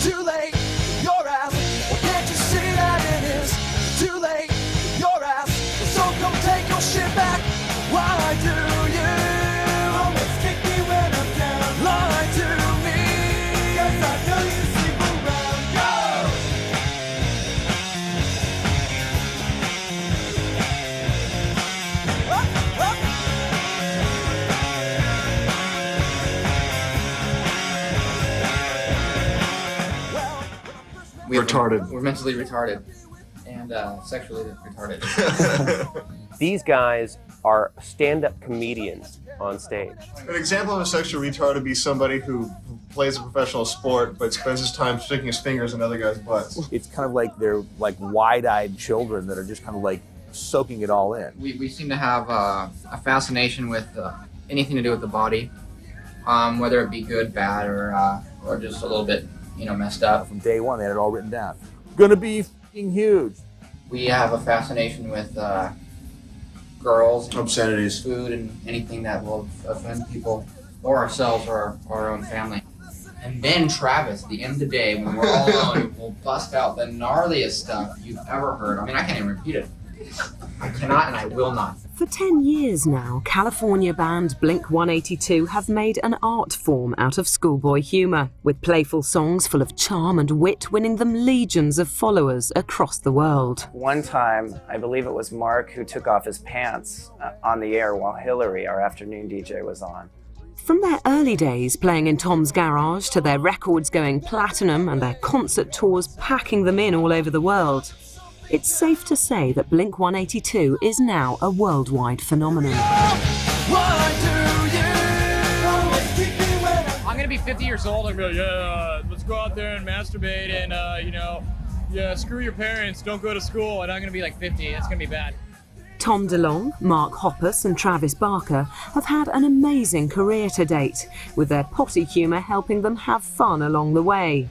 too late, your ass. Well, can't you see that it is too late, your ass? So come take your shit back. Why do you always kick me when I'm down? Lie to me, 'cause I know you sleep around. Go! Retarded. We're mentally retarded and sexually retarded. These guys are stand-up comedians on stage. An example of a sexual retard would be somebody who plays a professional sport but spends his time sticking his fingers in other guys' butts. It's kind of like they're like wide-eyed children that are just kind of like soaking it all in. We seem to have a fascination with anything to do with the body, whether it be good, bad, or just a little bit, messed up. From day one, they had it all written down. Gonna be f***ing huge. We have a fascination with girls, and obscenities, food, and anything that will offend people or ourselves or our own family. And then Travis, at the end of the day, when we're all alone, will bust out the gnarliest stuff you've ever heard. I mean, I can't even repeat it. I cannot and I will not. For 10 years now, California band Blink-182 have made an art form out of schoolboy humour, with playful songs full of charm and wit winning them legions of followers across the world. One time, I believe it was Mark who took off his pants on the air while Hillary, our afternoon DJ, was on. From their early days playing in Tom's garage to their records going platinum and their concert tours packing them in all over the world, it's safe to say that Blink-182 is now a worldwide phenomenon. I'm gonna be 50 years old and be like, yeah, let's go out there and masturbate and, screw your parents, don't go to school. And I'm gonna be like 50, it's gonna be bad. Tom DeLonge, Mark Hoppus and Travis Barker have had an amazing career to date, with their potty humour helping them have fun along the way.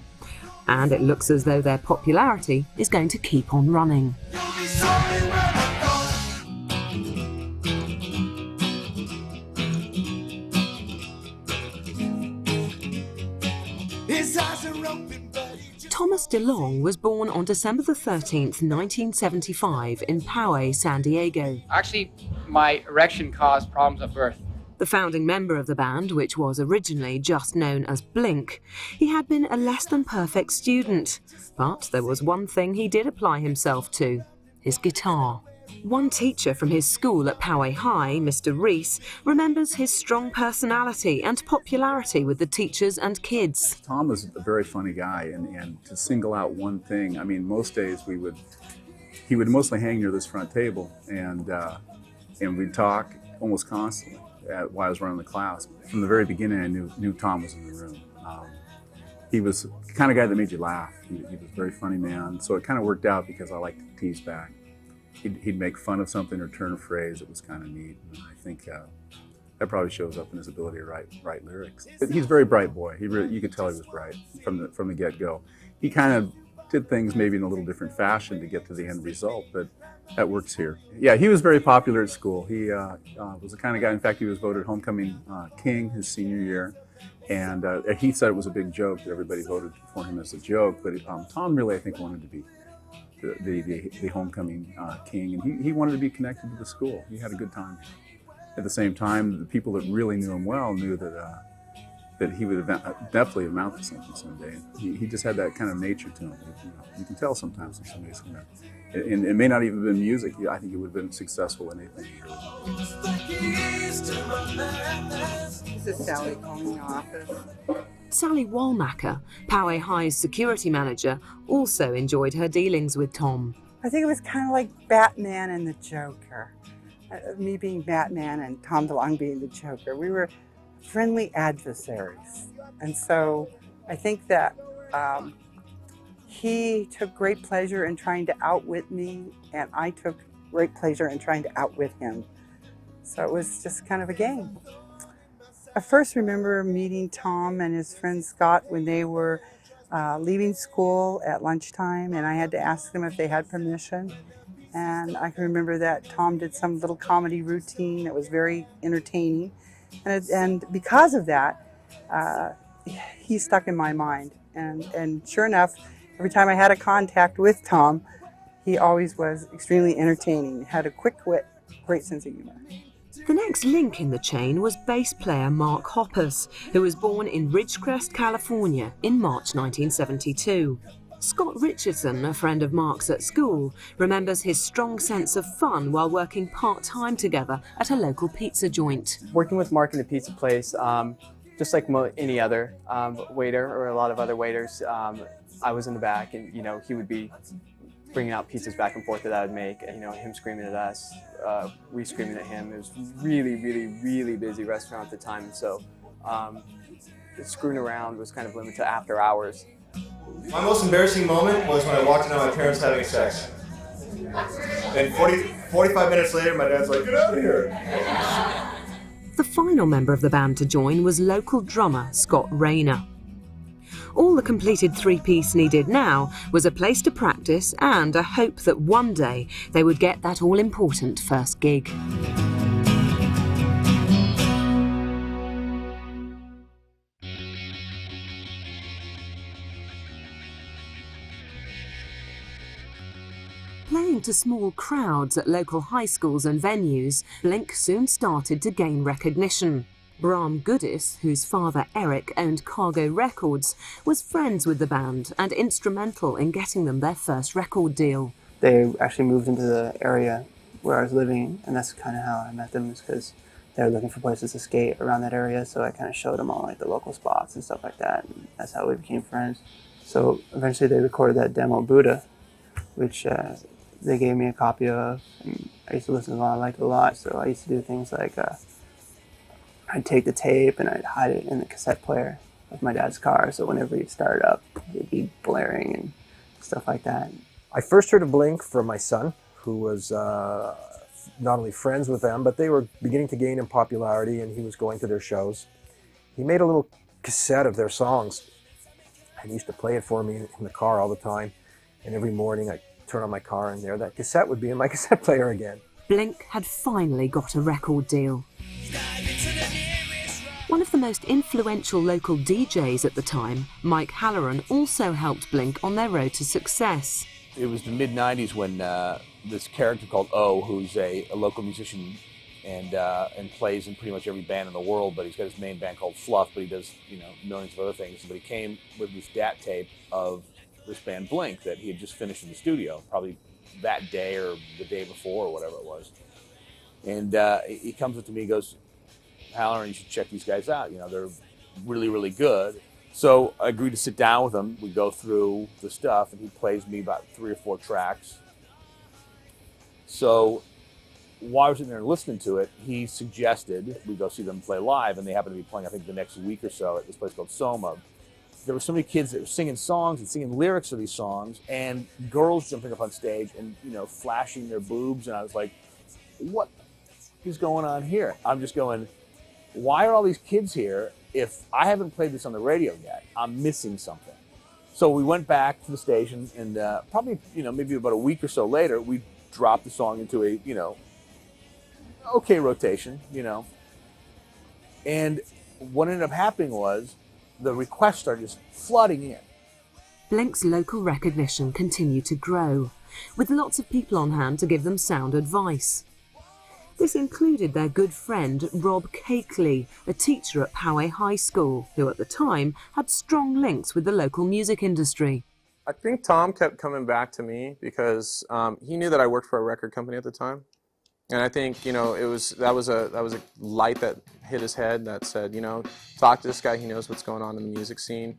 And it looks as though their popularity is going to keep on running. Thomas DeLonge was born on December the 13th, 1975 in Poway, San Diego. Actually, my erection caused problems at birth. The founding member of the band, which was originally just known as Blink, he had been a less than perfect student. But there was one thing he did apply himself to: his guitar. One teacher from his school at Poway High, Mr. Reese, remembers his strong personality and popularity with the teachers and kids. Tom was a very funny guy, and to single out one thing, I mean, most days he would mostly hang near this front table, and we'd talk almost constantly while I was running the class. From the very beginning, I knew Tom was in the room. He was the kind of guy that made you laugh. He was a very funny man, so it kind of worked out because I liked to tease back. He'd make fun of something or turn a phrase. It was kind of neat. And I think that probably shows up in his ability to write lyrics. But he's a very bright boy. You could tell he was bright from the get-go. He kind of did things maybe in a little different fashion to get to the end result, but that works here. Yeah, he was very popular at school. He was the kind of guy, in fact, he was voted homecoming king his senior year. And he said it was a big joke that everybody voted for him as a joke, but Tom really, I think, wanted to be the homecoming king, and he wanted to be connected to the school. He had a good time. At the same time, the people that really knew him well knew that he would definitely amount to something someday. He just had that kind of nature to him. You can tell sometimes if somebody's going to, and it may not even have been music. I think he would have been successful in anything he really wanted. This is Sally calling the office. Sally Walmacker, Poway High's security manager, also enjoyed her dealings with Tom. I think it was kind of like Batman and the Joker. Me being Batman and Tom DeLonge being the Joker. We were friendly adversaries. And so I think that he took great pleasure in trying to outwit me, and I took great pleasure in trying to outwit him. So it was just kind of a game. I first remember meeting Tom and his friend Scott when they were leaving school at lunchtime, and I had to ask them if they had permission. And I can remember that Tom did some little comedy routine that was very entertaining. And because of that, he stuck in my mind. And sure enough, every time I had a contact with Tom, he always was extremely entertaining, had a quick wit, great sense of humor. The next link in the chain was bass player Mark Hoppus, who was born in Ridgecrest, California in March 1972. Scott Richardson, a friend of Mark's at school, remembers his strong sense of fun while working part-time together at a local pizza joint. Working with Mark in the pizza place, just like any other waiter or a lot of other waiters, I was in the back, and he would be bringing out pizzas back and forth that I would make, and him screaming at us, we screaming at him. It was really, really, really busy restaurant at the time, so screwing around was kind of limited to after hours. My most embarrassing moment was when I walked in on my parents having sex. And 45 minutes later, my dad's like, "Get out of here." The final member of the band to join was local drummer Scott Rayner. All the completed three-piece needed now was a place to practice and a hope that one day they would get that all-important first gig. Playing to small crowds at local high schools and venues, Blink soon started to gain recognition. Bram Goodis, whose father Eric owned Cargo Records, was friends with the band and instrumental in getting them their first record deal. They actually moved into the area where I was living, and that's kind of how I met them, is because they were looking for places to skate around that area, so I kind of showed them all like the local spots and stuff like that, and that's how we became friends. So eventually they recorded that demo, Buddha, which they gave me a copy of, and I used to listen to it a lot, I liked it a lot, so I used to do things like I'd take the tape and I'd hide it in the cassette player of my dad's car, so whenever he'd start up, it'd be blaring and stuff like that. I first heard of Blink from my son, who was not only friends with them, but they were beginning to gain in popularity, and he was going to their shows. He made a little cassette of their songs, and he used to play it for me in the car all the time, and every morning I'd turn on my car, and there that cassette would be in my cassette player again. Blink had finally got a record deal. One of the most influential local DJs at the time, Mike Halloran, also helped Blink on their road to success. It was the mid-'90s when this character called O, who's a local musician and plays in pretty much every band in the world, but he's got his main band called Fluff, but he does millions of other things. But he came with this DAT tape of this band Blink that he had just finished in the studio, probably that day or the day before or whatever it was. And he comes up to me and goes, "Halloran, you should check these guys out. They're really, really good." So I agreed to sit down with him. We go through the stuff, and he plays me about 3 or 4 tracks. So while I was sitting there listening to it, he suggested we go see them play live, and they happen to be playing, I think, the next week or so at this place called Soma. There were so many kids that were singing songs and singing lyrics of these songs, and girls jumping up on stage and, flashing their boobs, and I was like, what is going on here? I'm just going, why are all these kids here? If I haven't played this on the radio yet, I'm missing something. So we went back to the station, and probably, maybe about a week or so later, we dropped the song into a, okay rotation, And what ended up happening was the requests started just flooding in. Blink's local recognition continued to grow, with lots of people on hand to give them sound advice. This included their good friend Rob Cakeley, a teacher at Poway High School, who at the time had strong links with the local music industry. I think Tom kept coming back to me because he knew that I worked for a record company at the time, and I think that was a light that hit his head that said, talk to this guy. He knows what's going on in the music scene.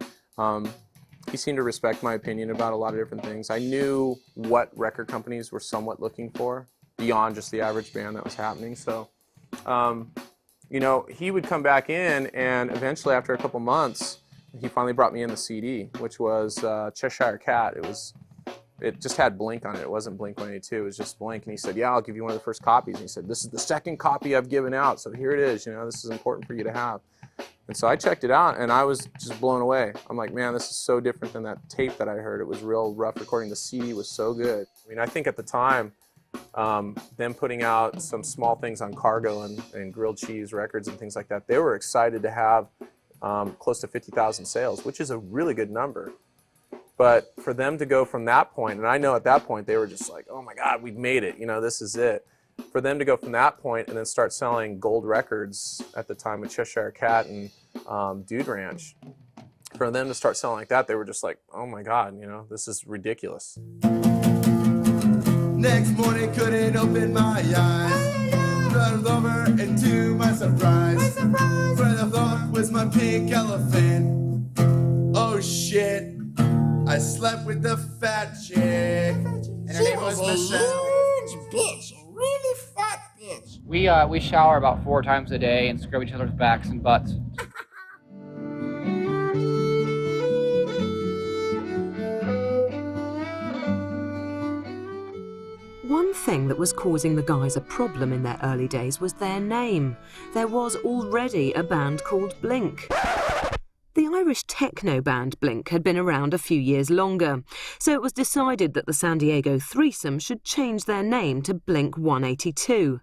He seemed to respect my opinion about a lot of different things. I knew what record companies were somewhat looking for beyond just the average band that was happening. So, he would come back in, and eventually, after a couple months, he finally brought me in the CD, which was Cheshire Cat. It just had Blink on it. It wasn't Blink-182. It was just Blink. And he said, "Yeah, I'll give you one of the first copies." And he said, "This is the second copy I've given out, so here it is. This is important for you to have." And so I checked it out, and I was just blown away. I'm like, man, this is so different than that tape that I heard. It was real rough recording. The CD was so good. I think at the time, them putting out some small things on Cargo and Grilled Cheese Records and things like that, they were excited to have close to 50,000 sales, which is a really good number. But for them to go from that point, and I know at that point they were just like, oh my God, we've made it, you know, this is it. For them to go from that point and then start selling gold records at the time with Cheshire Cat and Dude Ranch, for them to start selling like that, they were just like, oh my God, you know, this is ridiculous. Next morning, couldn't open my eyes. Rolled over, and to my surprise, where I thought was my pink elephant. Oh shit, I slept with the fat chick. And her name was Michelle. Bitch, a really fat bitch. We shower about 4 times a day and scrub each other's backs and butts. One thing that was causing the guys a problem in their early days was their name. There was already a band called Blink. The Irish techno band Blink had been around a few years longer, so it was decided that the San Diego threesome should change their name to Blink 182.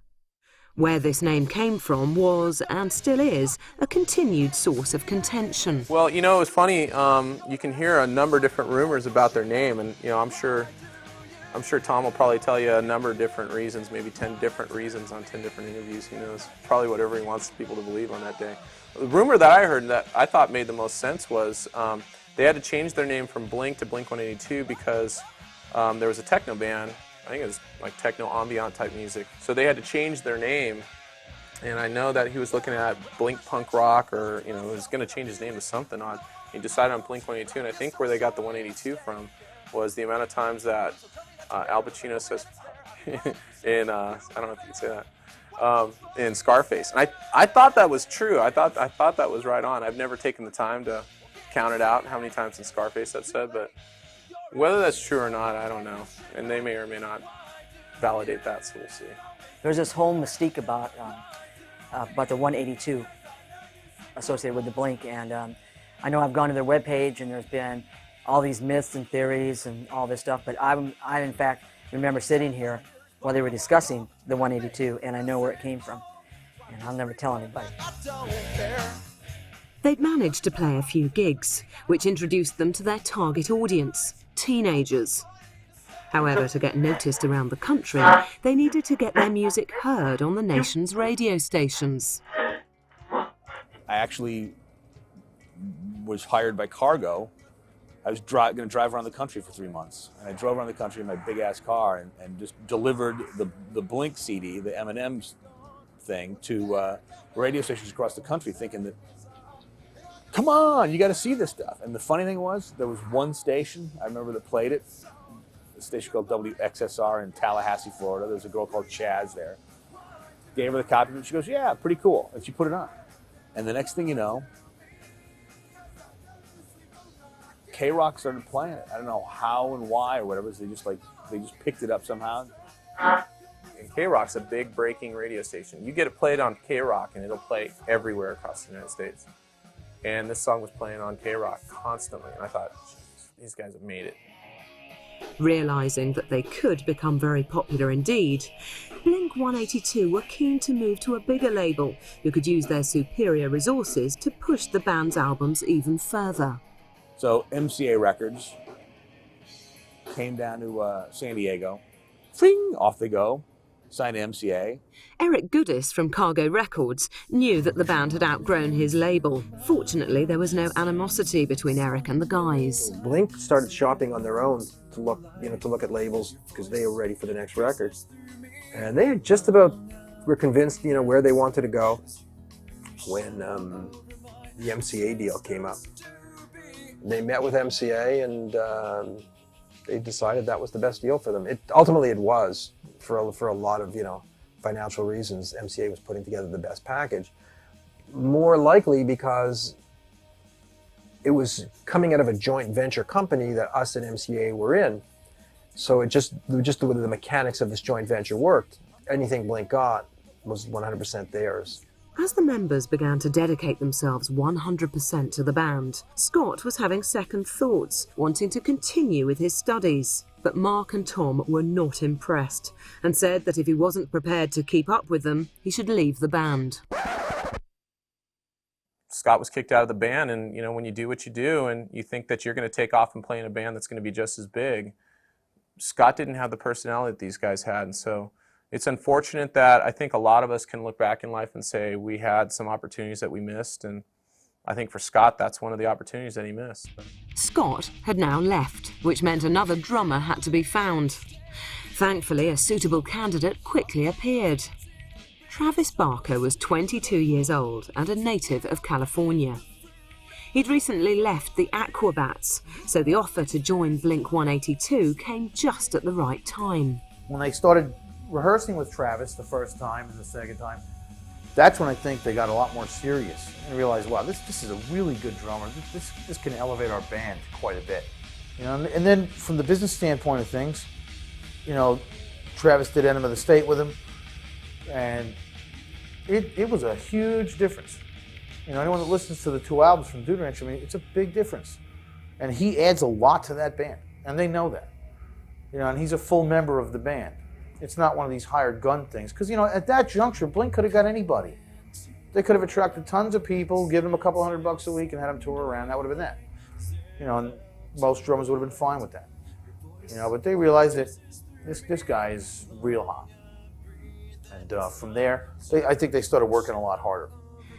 Where this name came from was, and still is, a continued source of contention. Well, you know, it's funny, you can hear a number of different rumors about their name, and you know, I'm sure Tom will probably tell you a number of different reasons, maybe 10 different reasons on 10 different interviews. Who knows? Probably whatever he wants people to believe on that day. The rumor that I heard that I thought made the most sense was they had to change their name from Blink to Blink 182 because there was a techno band. I think it was like techno ambient type music. So they had to change their name. And I know that he was looking at Blink Punk Rock, or you know, he was going to change his name to something odd. He decided on Blink 182, and I think where they got the 182 from was the amount of times that Al Pacino says in I don't know if you can say that. In Scarface, and I thought that was true. I thought that was right on. I've never taken the time to count it out how many times in Scarface that's said, but whether that's true or not, I don't know. And they may or may not validate that, so we'll see. There's this whole mystique about the 182 associated with the Blink, and I know I've gone to their webpage and there's been all these myths and theories and all this stuff, but I in fact remember sitting here while they were discussing the 182, and I know where it came from, and I'll never tell anybody. They'd managed to play a few gigs, which introduced them to their target audience, teenagers. However, to get noticed around the country, they needed to get their music heard on the nation's radio stations. I actually was hired by Cargo. I was going to drive around the country for 3 months, and I drove around the country in my big-ass car and just delivered the Blink CD, the M&M's thing, to radio stations across the country, thinking that, come on, you got to see this stuff. And the funny thing was, there was one station, I remember, that played it, a station called WXSR in Tallahassee, Florida. There was a girl called Chaz there. Gave her the copy, and she goes, yeah, pretty cool, and she put it on. And the next thing you know, K-Rock started playing it. I don't know how and why or whatever. So they just picked it up somehow. And K-Rock's a big breaking radio station. You get it played on K-Rock and it'll play everywhere across the United States. And this song was playing on K-Rock constantly. And I thought, these guys have made it. Realising that they could become very popular indeed, Blink 182 were keen to move to a bigger label who could use their superior resources to push the band's albums even further. So MCA Records came down to San Diego. Fling, off they go. Signed to MCA. Eric Goodis from Cargo Records knew that the band had outgrown his label. Fortunately, there was no animosity between Eric and the guys. Blink started shopping on their own to look at labels because they were ready for the next record. And they just about were convinced, where they wanted to go when the MCA deal came up. They met with MCA and they decided that was the best deal for them. Ultimately it was for a lot of financial reasons. MCA was putting together the best package, more likely because it was coming out of a joint venture company that us and MCA were in. So just the way the mechanics of this joint venture worked, anything Blink got was 100% theirs. As the members began to dedicate themselves 100% to the band, Scott was having second thoughts, wanting to continue with his studies. But Mark and Tom were not impressed and said that if he wasn't prepared to keep up with them, he should leave the band. Scott was kicked out of the band, and you know, when you do what you do and you think that you're going to take off and play in a band that's going to be just as big, Scott didn't have the personality that these guys had. And so it's unfortunate that I think a lot of us can look back in life and say we had some opportunities that we missed, and I think for Scott that's one of the opportunities that he missed. Scott had now left, which meant another drummer had to be found. Thankfully, a suitable candidate quickly appeared. Travis Barker was 22 years old and a native of California. He'd recently left the Aquabats, so the offer to join Blink-182 came just at the right time. When they started rehearsing with Travis the first time and the second time, that's when I think they got a lot more serious and realized, wow, this is a really good drummer. This can elevate our band quite a bit. You know, and then from the business standpoint of things, you know, Travis did Enema of the State with him, and it was a huge difference. You know, anyone that listens to the 2 albums from Dude Ranch, I mean, it's a big difference. And he adds a lot to that band, and they know that. You know, and he's a full member of the band. It's not one of these hired gun things. Because, you know, at that juncture, Blink could have got anybody. They could have attracted tons of people, given them a couple $100 a week, and had them tour around. That would have been that. You know, and most drummers would have been fine with that. You know, but they realized that this guy is real hot. And from there, I think they started working a lot harder.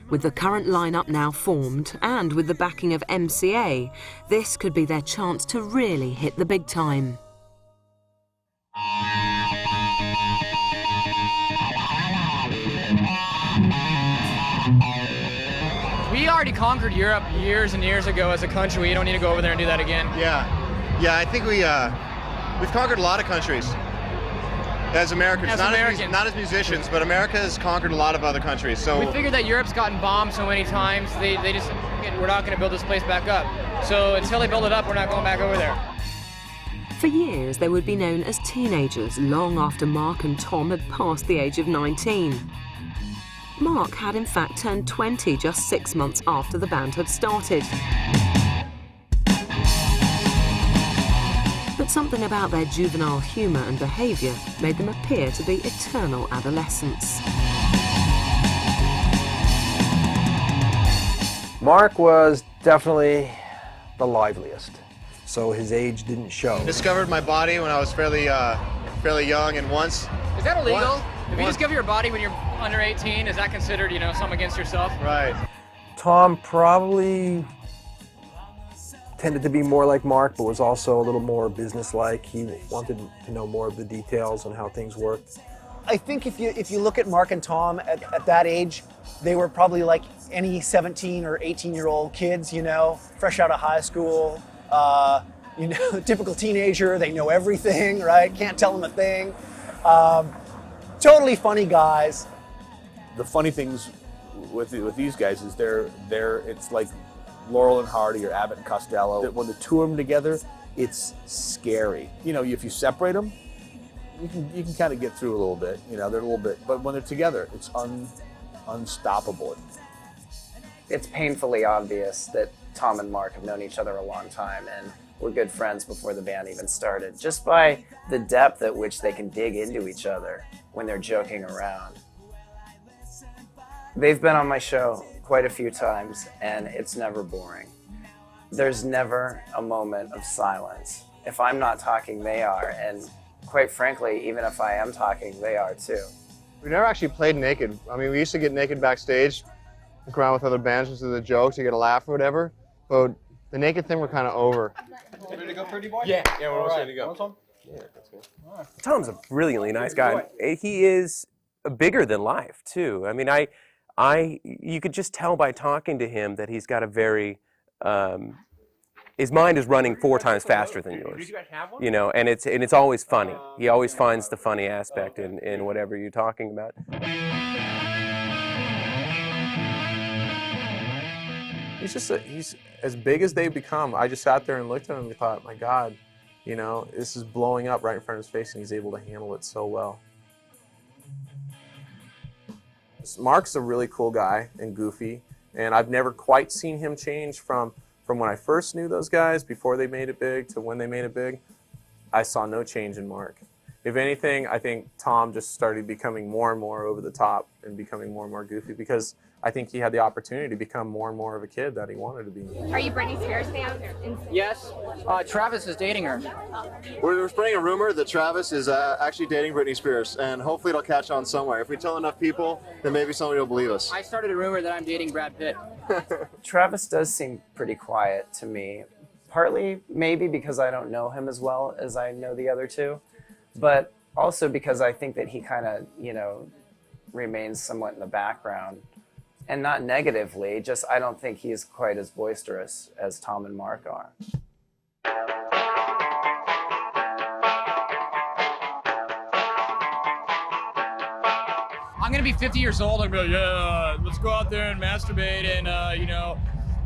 With the current lineup now formed, and with the backing of MCA, this could be their chance to really hit the big time. We already conquered Europe years and years ago as a country. We don't need to go over there and do that again. Yeah, I think we've conquered a lot of countries as Americans. Not as musicians, but America has conquered a lot of other countries. So we figured that Europe's gotten bombed so many times, they just, we're not going to build this place back up. So until they build it up, we're not going back over there. For years, they would be known as teenagers, long after Mark and Tom had passed the age of 19. Mark had in fact turned 20 just 6 months after the band had started. But something about their juvenile humour and behaviour made them appear to be eternal adolescents. Mark was definitely the liveliest, so his age didn't show. Discovered my body when I was fairly young, and once. Is that illegal? If you discover your body when you're under 18, is that considered, you know, something against yourself? Right. Tom probably tended to be more like Mark, but was also a little more businesslike. He wanted to know more of the details on how things worked. I think if you look at Mark and Tom at that age, they were probably like any 17 or 18-year-old kids, you know, fresh out of high school, you know, typical teenager. They know everything, right? Can't tell them a thing. Totally funny guys. The funny things with these guys is it's like Laurel and Hardy or Abbott and Costello. When the two of them together, it's scary. You know, if you separate them, you can kind of get through a little bit. You know, they're a little bit, but when they're together, it's unstoppable. It's painfully obvious that Tom and Mark have known each other a long time and were good friends before the band even started, just by the depth at which they can dig into each other when they're joking around. They've been on my show quite a few times, and it's never boring. There's never a moment of silence. If I'm not talking, they are, and quite frankly, even if I am talking, they are too. We never actually played naked. I mean, we used to get naked backstage, look around with other bands just as a joke to get a laugh or whatever, but the naked thing we're kind of over. Ready to go, pretty boy? Yeah, we're almost ready to go. Tom? Yeah, that's good. Tom's a brilliantly nice guy. He is bigger than life too. I mean, you could just tell by talking to him that he's got a very, his mind is running 4 times faster than yours. You know, and it's always funny. He always finds the funny aspect in whatever you're talking about. He's as big as they've become. I just sat there and looked at him and thought, my God, you know, this is blowing up right in front of his face, and he's able to handle it so well. Mark's a really cool guy and goofy, and I've never quite seen him change from when I first knew those guys before they made it big to when they made it big. I saw no change in Mark. If anything, I think Tom just started becoming more and more over the top and becoming more and more goofy because I think he had the opportunity to become more and more of a kid that he wanted to be. Are you Britney Spears fans? Yes. Travis is dating her. We're spreading a rumor that Travis is actually dating Britney Spears, and hopefully it'll catch on somewhere. If we tell enough people, then maybe somebody will believe us. I started a rumor that I'm dating Brad Pitt. Travis does seem pretty quiet to me. Partly maybe because I don't know him as well as I know the other two, but also because I think that he kind of, remains somewhat in the background. And not negatively, just I don't think he's quite as boisterous as Tom and Mark are. I'm gonna be 50 years old. I'm gonna be like, yeah, let's go out there and masturbate and,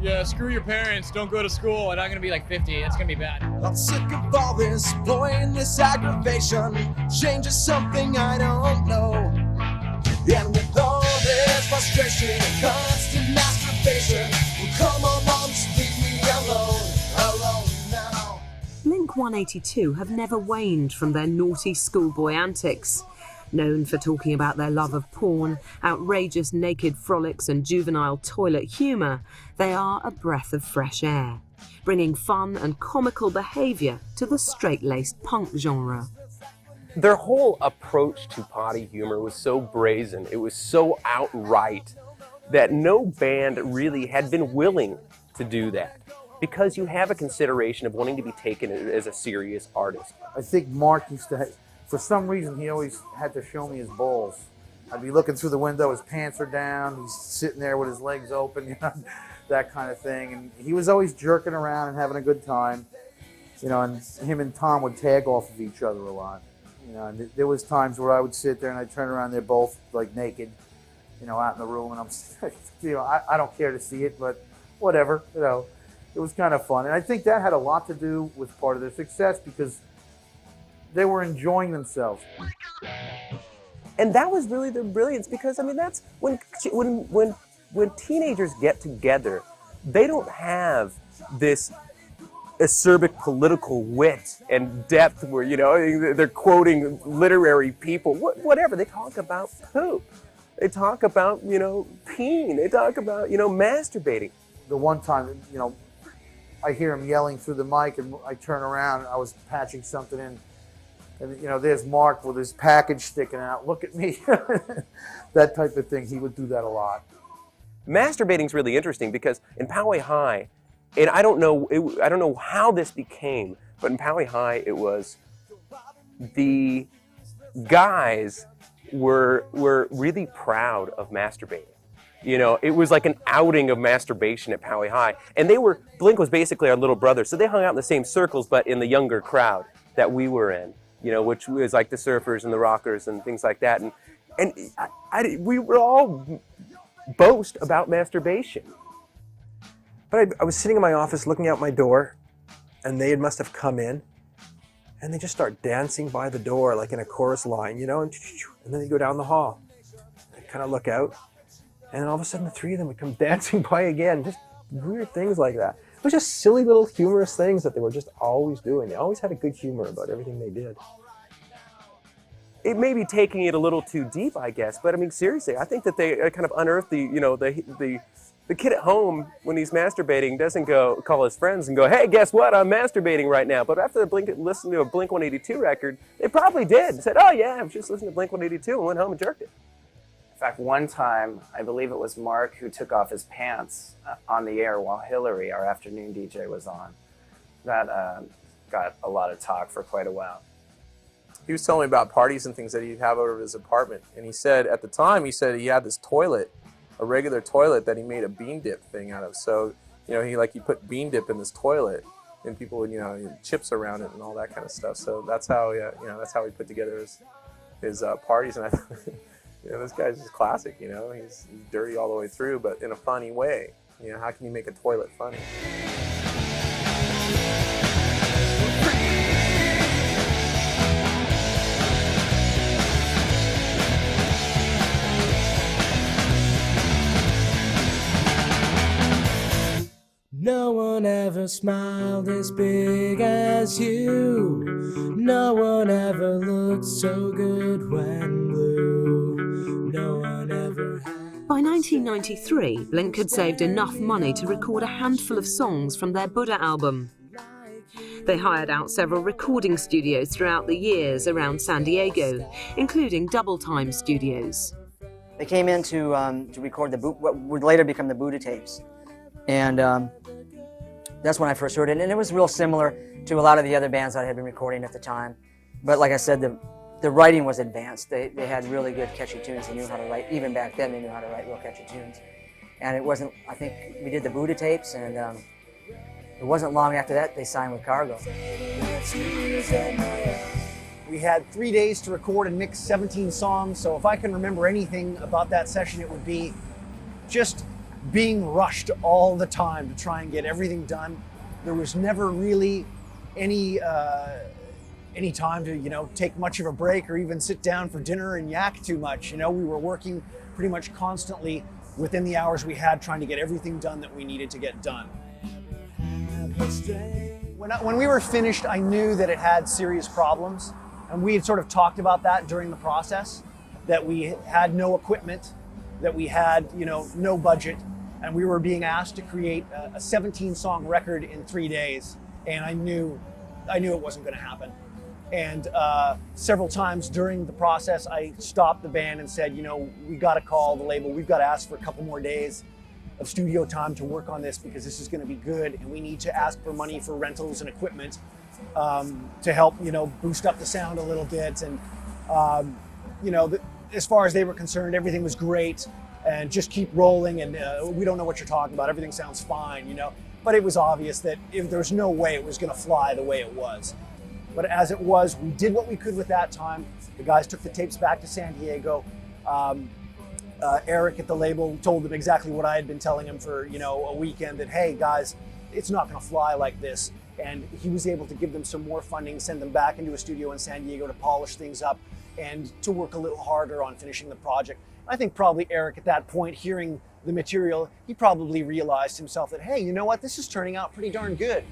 yeah, screw your parents, don't go to school. And I'm gonna be like 50. It's gonna be bad. I'm sick of all this pointless aggravation. Change is something I don't know. And with all this frustration and constant masturbation, well, come on, mom, just leave me alone now. Blink 182 have never waned from their naughty schoolboy antics. Known for talking about their love of porn, outrageous naked frolics and juvenile toilet humour, they are a breath of fresh air, bringing fun and comical behaviour to the straight-laced punk genre. Their whole approach to potty humor was so brazen, it was so outright, that no band really had been willing to do that, because you have a consideration of wanting to be taken as a serious artist. I think Mark used to, for some reason, he always had to show me his balls. I'd be looking through the window, his pants are down, he's sitting there with his legs open, that kind of thing. And he was always jerking around and having a good time, and him and Tom would tag off of each other a lot. And there was times where I would sit there and I'd turn around, they're both like naked, out in the room, and I'm, I don't care to see it, but whatever, it was kind of fun. And I think that had a lot to do with part of their success because they were enjoying themselves. And that was really their brilliance because, that's when teenagers get together, they don't have this acerbic political wit and depth where, they're quoting literary people, whatever. They talk about poop. They talk about, peeing. They talk about, masturbating. The one time, I hear him yelling through the mic and I turn around and I was patching something in and, there's Mark with his package sticking out. Look at me. That type of thing. He would do that a lot. Masturbating's really interesting because in Poway High, and I don't know how this became, but in Poway High it was the guys were really proud of masturbating. It was like an outing of masturbation at Poway High. And Blink was basically our little brother, so they hung out in the same circles, but in the younger crowd that we were in, which was like the surfers and the rockers and things like that. And we were all boast about masturbation. But I was sitting in my office looking out my door, and they must have come in, and they just start dancing by the door like in a chorus line, and then they go down the hall. I kind of look out, and all of a sudden the three of them would come dancing by again, just weird things like that. It was just silly little humorous things that they were just always doing. They always had a good humor about everything they did. It may be taking it a little too deep, I guess, but seriously, I think that they kind of unearthed the kid at home, when he's masturbating, doesn't go call his friends and go, hey, guess what? I'm masturbating right now. But after they listened to a Blink 182 record, they probably did. Said, oh, yeah, I was just listening to Blink 182 and went home and jerked it. In fact, one time, I believe it was Mark who took off his pants on the air while Hillary, our afternoon DJ, was on. That got a lot of talk for quite a while. He was telling me about parties and things that he'd have over at his apartment. And he said, at the time, he had this toilet, a regular toilet that he made a bean dip thing out of. So, he put bean dip in this toilet, and people would, chips around it and all that kind of stuff. So that's how, that's how he put together his parties. And I thought, this guy's just classic. He's dirty all the way through, but in a funny way. How can you make a toilet funny? No one ever smiled as big as you. No one ever looked so good when blue. No one ever had. By 1993, Blink had saved enough money to record a handful of songs from their Buddha album. They hired out several recording studios throughout the years around San Diego, including Double Time Studios. They came in to record what would later become the Buddha tapes. And that's when I first heard it. And it was real similar to a lot of the other bands that I had been recording at the time. But like I said, the writing was advanced. They had really good catchy tunes. They knew how to write. Even back then, they knew how to write real catchy tunes. And it wasn't, I think we did the Buddha tapes, and it wasn't long after that they signed with Cargo. We had 3 days to record and mix 17 songs, so if I can remember anything about that session, it would be just being rushed all the time to try and get everything done. There was never really any time to, take much of a break or even sit down for dinner and yak too much. We were working pretty much constantly within the hours we had, trying to get everything done that we needed to get done. When we were finished, I knew that it had serious problems, and we had sort of talked about that during the process, that we had no equipment, that we had, no budget, and we were being asked to create a 17-song record in 3 days, and I knew it wasn't going to happen. And several times during the process, I stopped the band and said, we got to call the label, we've got to ask for a couple more days of studio time to work on this, because this is going to be good, and we need to ask for money for rentals and equipment to help, boost up the sound a little bit. And, as far as they were concerned, everything was great, and just keep rolling, and we don't know what you're talking about, everything sounds fine, But it was obvious that there was no way it was going to fly the way it was. But as it was, we did what we could with that time. The guys took the tapes back to San Diego. Eric at the label told them exactly what I had been telling him for, a weekend, that, hey guys, it's not going to fly like this. And he was able to give them some more funding, send them back into a studio in San Diego to polish things up and to work a little harder on finishing the project. I think probably Eric at that point, hearing the material, he probably realized himself that, hey, you know what, this is turning out pretty darn good.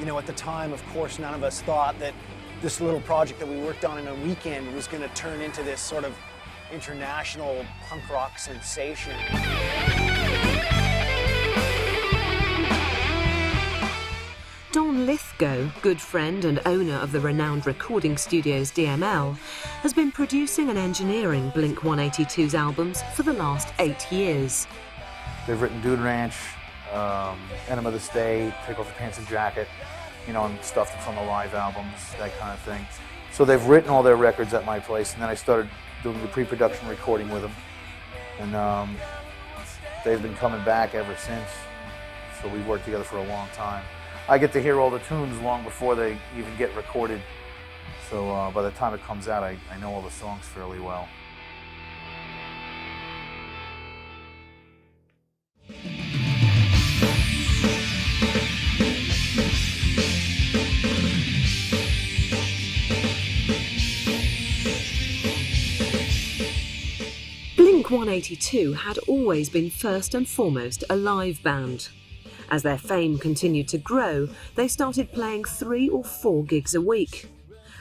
At the time, of course, none of us thought that this little project that we worked on in a weekend was going to turn into this sort of international punk rock sensation. Don Lithgow, good friend and owner of the renowned recording studios DML, has been producing and engineering Blink-182's albums for the last 8 years. They've written Dude Ranch, Enema of the State, Take Off Your Pants and Jacket, and stuff that's on the live albums, that kind of thing. So they've written all their records at my place, and then I started doing the pre-production recording with them. And they've been coming back ever since, so we've worked together for a long time. I get to hear all the tunes long before they even get recorded, so by the time it comes out, I know all the songs fairly well. Blink-182 had always been first and foremost a live band. As their fame continued to grow, they started playing 3 or 4 gigs a week.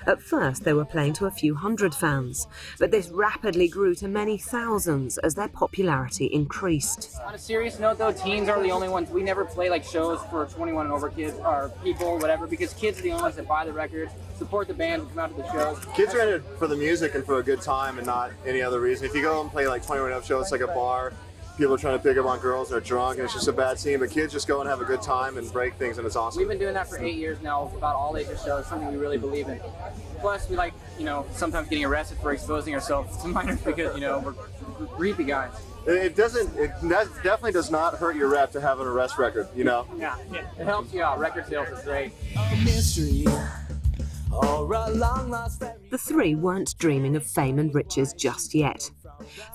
At first, they were playing to a few hundred fans, but this rapidly grew to many thousands as their popularity increased. On a serious note, though, teens are the only ones. We never play shows for 21 and over kids or people, whatever, because kids are the only ones that buy the records, support the band, and come out to the shows. Kids are in it for the music and for a good time and not any other reason. If you go and play 21 and up shows, it's like a bar. People are trying to pick up on girls, they're drunk, and it's just a bad scene. But kids just go and have a good time and break things, and it's awesome. We've been doing that for 8 years now, about all ages shows, something we really believe in. Plus, we like, sometimes getting arrested for exposing ourselves to minors because, we're creepy guys. It definitely does not hurt your rep to have an arrest record, Yeah, it helps you out. Record sales is great. The 3 weren't dreaming of fame and riches just yet.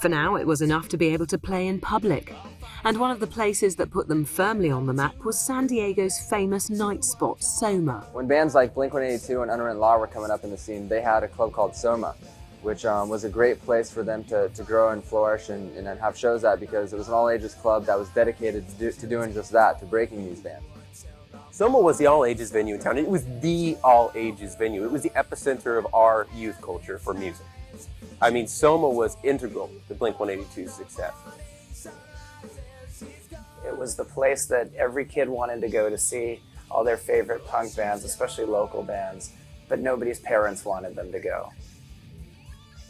For now, it was enough to be able to play in public. And one of the places that put them firmly on the map was San Diego's famous night spot, Soma. When bands like Blink-182 and Unwritten Law were coming up in the scene, they had a club called Soma. which was a great place for them to grow and flourish and have shows at, because it was an all-ages club that was dedicated to doing just that, to breaking these bands. Soma was the all-ages venue in town. It was the all-ages venue. It was the epicenter of our youth culture for music. I mean, Soma was integral to Blink-182's success. It was the place that every kid wanted to go to see all their favorite punk bands, especially local bands, but nobody's parents wanted them to go.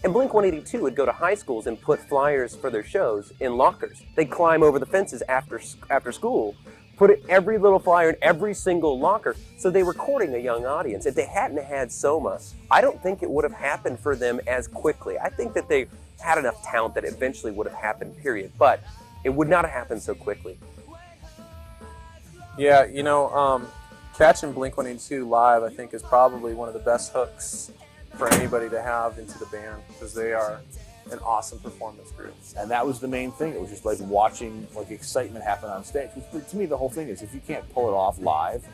And Blink-182 would go to high schools and put flyers for their shows in lockers. They'd climb over the fences after school, put every little flyer in every single locker, so they were courting a young audience. If they hadn't had Soma, I don't think it would have happened for them as quickly. I think that they had enough talent that eventually would have happened, period. But it would not have happened so quickly. Yeah, you know, catching Blink-182 live, I think, is probably one of the best hooks for anybody to have into the band, because they are an awesome performance group. And that was the main thing. It was just like watching like excitement happen on stage. To me, the whole thing is if you can't pull it off live,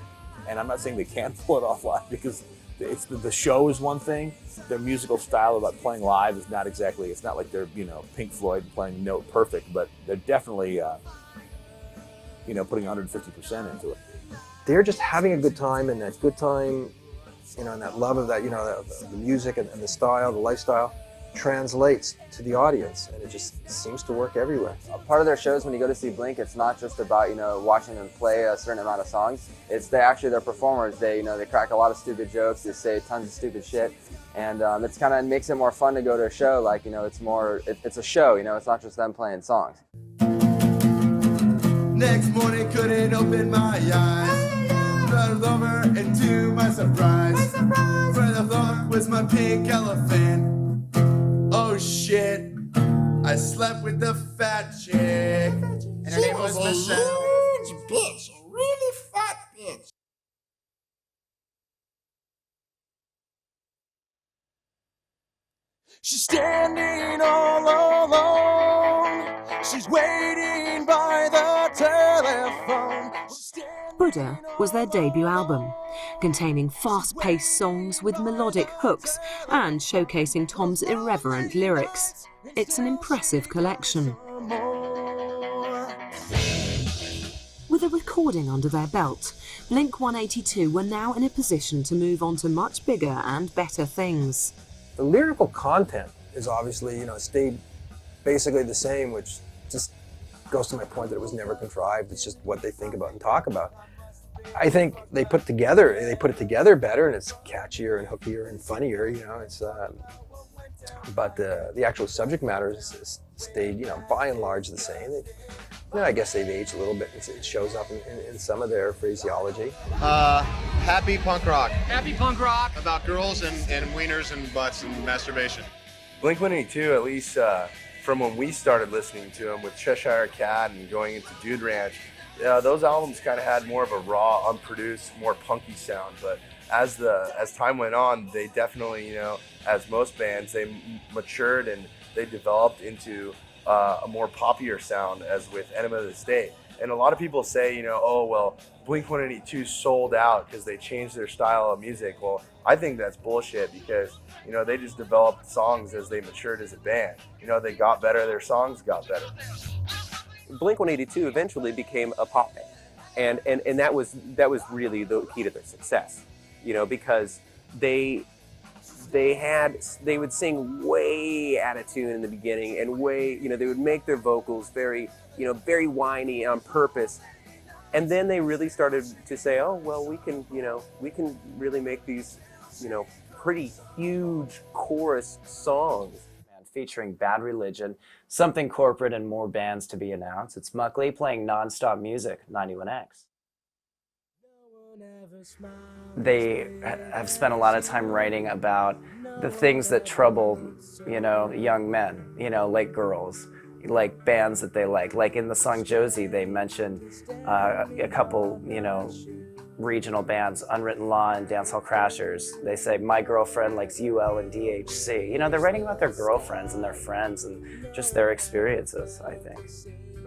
and I'm not saying they can't pull it off live because it's the show is one thing. Their musical style about playing live is not exactly. It's not like they're Pink Floyd playing note perfect, but they're definitely putting 150% into it. They're just having a good time, and that good time, and that love of that, the music and the style, the lifestyle, translates to the audience, and it just seems to work everywhere. A part of their shows, when you go to see Blink, it's not just about watching them play a certain amount of songs. It's they're performers. They crack a lot of stupid jokes. They say tons of stupid shit, and it's kind of makes it more fun to go to a show. Like it's a show. It's not just them playing songs. Next morning, couldn't open my eyes. Rolled over, and to my surprise, where the fuck was my pink elephant? Oh shit, I slept with the fat chick, and her name was Bisset. Huge bitch, a really fat bitch. She's standing all alone. She's waiting by the telephone. Buddha was their debut album, containing fast-paced songs with melodic hooks and showcasing Tom's irreverent lyrics. It's an impressive collection. With a recording under their belt, Blink-182 were now in a position to move on to much bigger and better things. The lyrical content is obviously, stayed basically the same, which just goes to my point that it was never contrived. It's just what they think about and talk about. I think they put it together better, and it's catchier and hookier and funnier. But the actual subject matter is stayed, by and large the same. I guess they've aged a little bit. It shows up in some of their phraseology. Happy punk rock. Happy punk rock. About girls and wieners and butts and masturbation. Blink-182, at least from when we started listening to them with Cheshire Cat and going into Dude Ranch, those albums kind of had more of a raw, unproduced, more punky sound. But as time went on, they definitely, as most bands, they matured and they developed into a more poppier sound, as with Enema of the State. And a lot of people say, oh, well, Blink-182 sold out because they changed their style of music. Well, I think that's bullshit, because, they just developed songs as they matured as a band. They got better, their songs got better. Blink-182 eventually became a pop band, and that was really the key to their success, because they would sing way out of tune in the beginning, and they would make their vocals very whiny on purpose, and then they really started to say, oh well, we can really make these pretty huge chorus songs. Featuring Bad Religion, Something Corporate, and more bands to be announced. It's Muckley playing non-stop music, 91X. They have spent a lot of time writing about the things that trouble, young men, like girls, like bands that they like. Like in the song Josie, they mentioned a couple, regional bands, Unwritten Law and Dancehall Crashers. They say, my girlfriend likes UL and DHC. They're writing about their girlfriends and their friends and just their experiences, I think.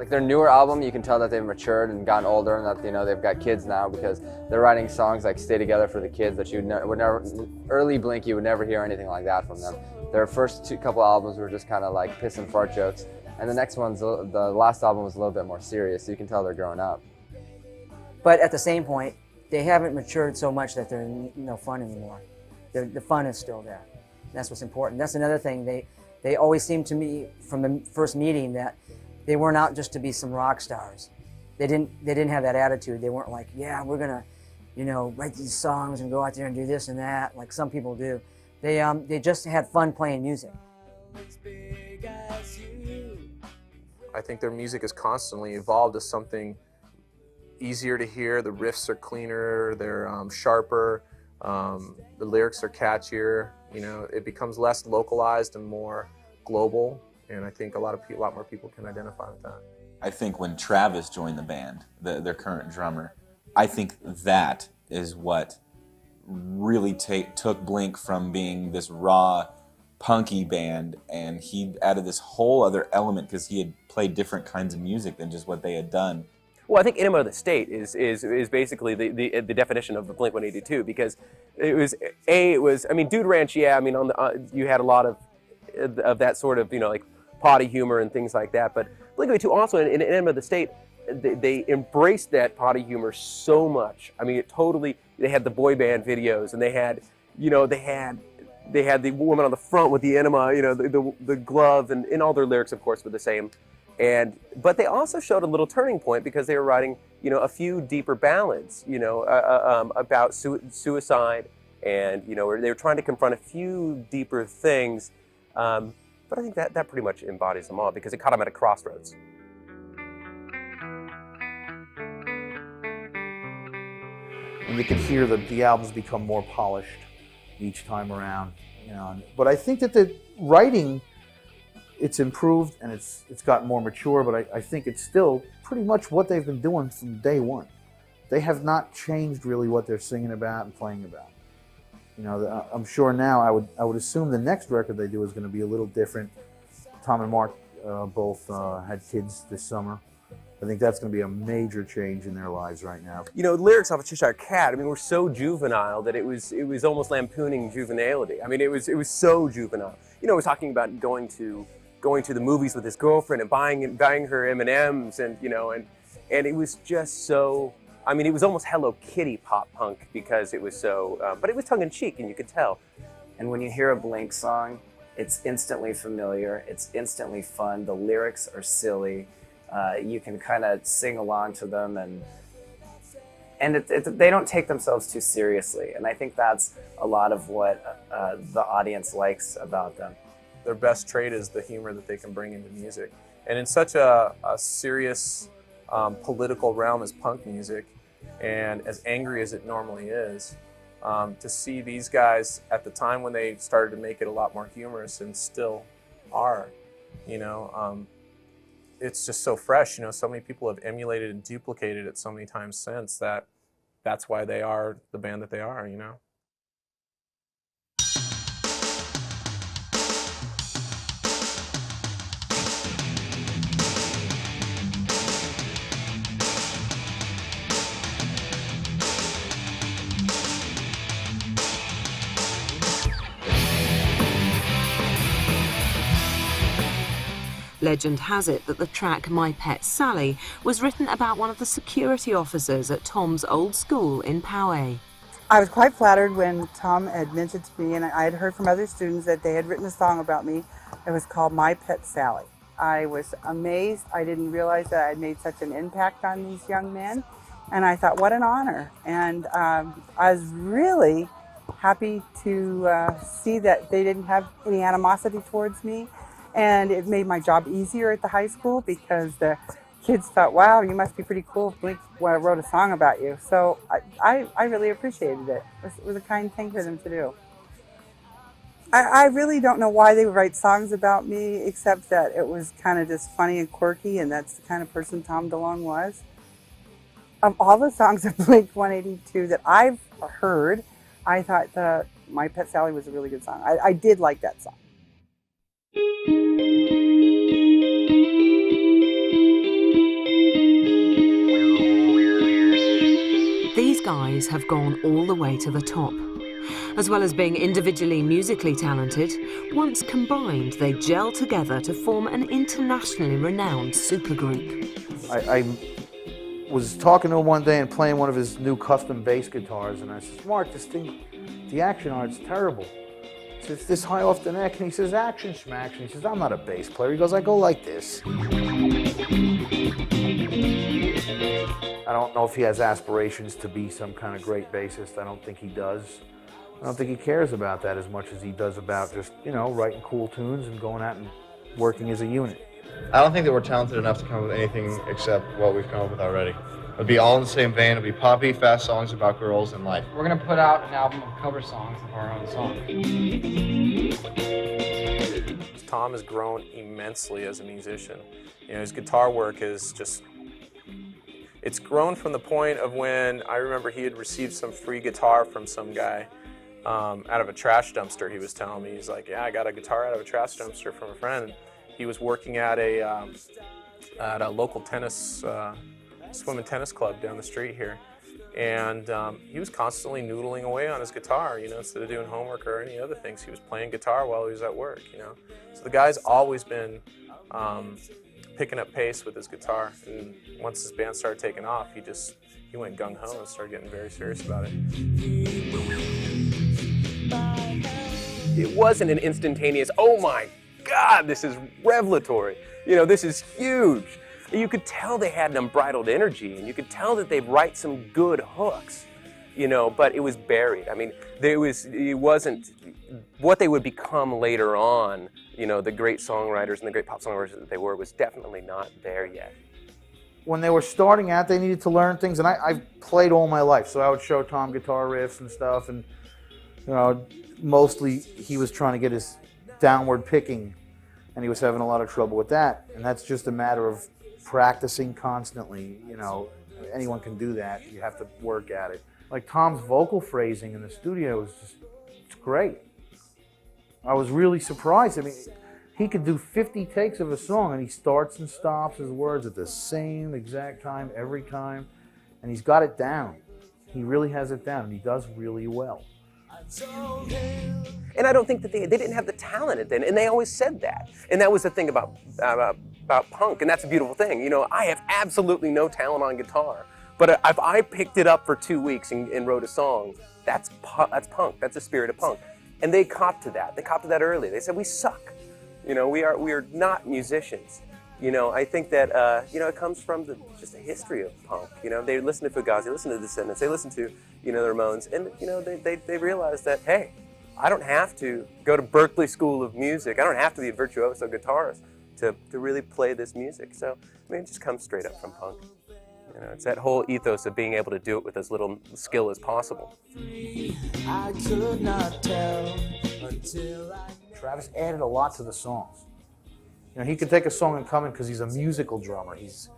Like their newer album, you can tell that they've matured and gotten older, and that they've got kids now, because they're writing songs like "Stay Together" for the kids that you would never. Early Blink, you would never hear anything like that from them. Their first couple albums were just kind of like piss and fart jokes, and the next one's the last album was a little bit more serious. So you can tell they're growing up. But at the same point, they haven't matured so much that they're no fun anymore. The fun is still there. That's what's important. That's another thing. They always seemed to me from the first meeting that they weren't out just to be some rock stars. They didn't have that attitude. They weren't like, yeah, we're gonna, write these songs and go out there and do this and that, like some people do. They just had fun playing music. I think their music has constantly evolved to something easier to hear. The riffs are cleaner, they're sharper, the lyrics are catchier. It becomes less localized and more global, and I think a lot more people can identify with that. I think when Travis joined the band, their current drummer, I think that is what really took Blink from being this raw, punky band, and he added this whole other element because he had played different kinds of music than just what they had done. Well, I think Enema of the State is basically the definition of the Blink-182, because it was Dude Ranch, yeah, you had a lot of that sort of like potty humor and things like that, but Blink-182 also in Enema of the State, they embraced that potty humor so much. They had the boy band videos, and they had the woman on the front with the enema, the glove, and all their lyrics, of course, were the same. But they also showed a little turning point because they were writing, a few deeper ballads, about suicide, and they were trying to confront a few deeper things. But I think that pretty much embodies them all, because it caught them at a crossroads. And you can hear the albums become more polished each time around, But I think that the writing, it's improved and it's gotten more mature, but I think it's still pretty much what they've been doing from day one. They have not changed really what they're singing about and playing about. I'm sure now I would assume the next record they do is going to be a little different. Tom and Mark both had kids this summer. I think that's going to be a major change in their lives right now. Lyrics off of Cheshire Cat, were so juvenile that it was almost lampooning juvenility. It was so juvenile. It was talking about going to the movies with his girlfriend and buying her M&Ms, and it was just so. It was almost Hello Kitty pop punk, because it was so. But it was tongue in cheek, and you could tell. And when you hear a Blink song, it's instantly familiar. It's instantly fun. The lyrics are silly. You can kind of sing along to them, and they don't take themselves too seriously. And I think that's a lot of what the audience likes about them. Their best trait is the humor that they can bring into music. And in such a serious political realm as punk music, and as angry as it normally is, to see these guys at the time when they started to make it a lot more humorous, and still are, it's just so fresh. So many people have emulated and duplicated it so many times since that's why they are the band that they are, Legend has it that the track My Pet Sally was written about one of the security officers at Tom's old school in Poway. I was quite flattered when Tom had mentioned to me, and I had heard from other students that they had written a song about me. It was called My Pet Sally. I was amazed. I didn't realize that I had made such an impact on these young men, and I thought, what an honor. And I was really happy to see that they didn't have any animosity towards me. And it made my job easier at the high school, because the kids thought, wow, you must be pretty cool if Blink wrote a song about you. So I really appreciated it. It was a kind thing for them to do. I really don't know why they would write songs about me, except that it was kind of just funny and quirky, and that's the kind of person Tom DeLonge was. Of all the songs of Blink-182 that I've heard, I thought My Pet Sally was a really good song. I did like that song. have gone all the way to the top. As well as being individually musically talented, once combined they gel together to form an internationally renowned supergroup. I was talking to him one day and playing one of his new custom bass guitars, and I said, Mark, this thing, the action on it's terrible. He says, this high off the neck, and he says, action schmaction. He says, I'm not a bass player. He goes, I go like this. I don't know if he has aspirations to be some kind of great bassist. I don't think he does. I don't think he cares about that as much as he does about just, you know, writing cool tunes and going out and working as a unit. I don't think that we're talented enough to come up with anything except what we've come up with already. It'll be all in the same vein. It'll be poppy, fast songs about girls and life. We're gonna put out an album of cover songs of our own songs. Tom has grown immensely as a musician. You know, his guitar work is just, it's grown from the point of when I remember he had received some free guitar from some guy out of a trash dumpster. He was telling me, he's like, yeah, I got a guitar out of a trash dumpster from a friend. He was working at a local tennis, swim and tennis club down the street here. And he was constantly noodling away on his guitar, you know, instead of doing homework or any other things. He was playing guitar while he was at work, you know. So the guy's always been picking up pace with his guitar. And once his band started taking off, he went gung-ho and started getting very serious about it. It wasn't an instantaneous, oh my God, this is revelatory. You know, this is huge. You could tell they had an unbridled energy, and you could tell that they'd write some good hooks, you know, but it was buried. I mean, it wasn't what they would become later on, you know, the great songwriters and the great pop songwriters that they were was definitely not there yet. When they were starting out, they needed to learn things, and I've played all my life, so I would show Tom guitar riffs and stuff, and, you know, mostly he was trying to get his downward picking, and he was having a lot of trouble with that, and that's just a matter of practicing constantly. You know, anyone can do that. You have to work at it. Like Tom's vocal phrasing in the studio is just, it's great. I was really surprised. I mean, he could do 50 takes of a song, and he starts and stops his words at the same exact time every time, and he's got it down. He really has it down, and he does really well. And I don't think that they didn't have the talent then, and they always said that. And that was the thing about punk, and that's a beautiful thing. You know, I have absolutely no talent on guitar, but if I picked it up for 2 weeks and wrote a song, that's punk. That's the spirit of punk. And they copped to that. They copped to that early. They said, we suck. You know, we are not musicians. You know, I think that, you know, it comes from just a history of punk. You know, they listen to Fugazi, they listen to Descendants, they listen to, you know, the Ramones, and, you know, they realize that, hey, I don't have to go to Berklee School of Music. I don't have to be a virtuoso guitarist to really play this music. So, I mean, it just comes straight up from punk. You know, it's that whole ethos of being able to do it with as little skill as possible. I could not tell until Travis added a lot to the songs. You know, he could take a song and come in because he's a musical drummer. He's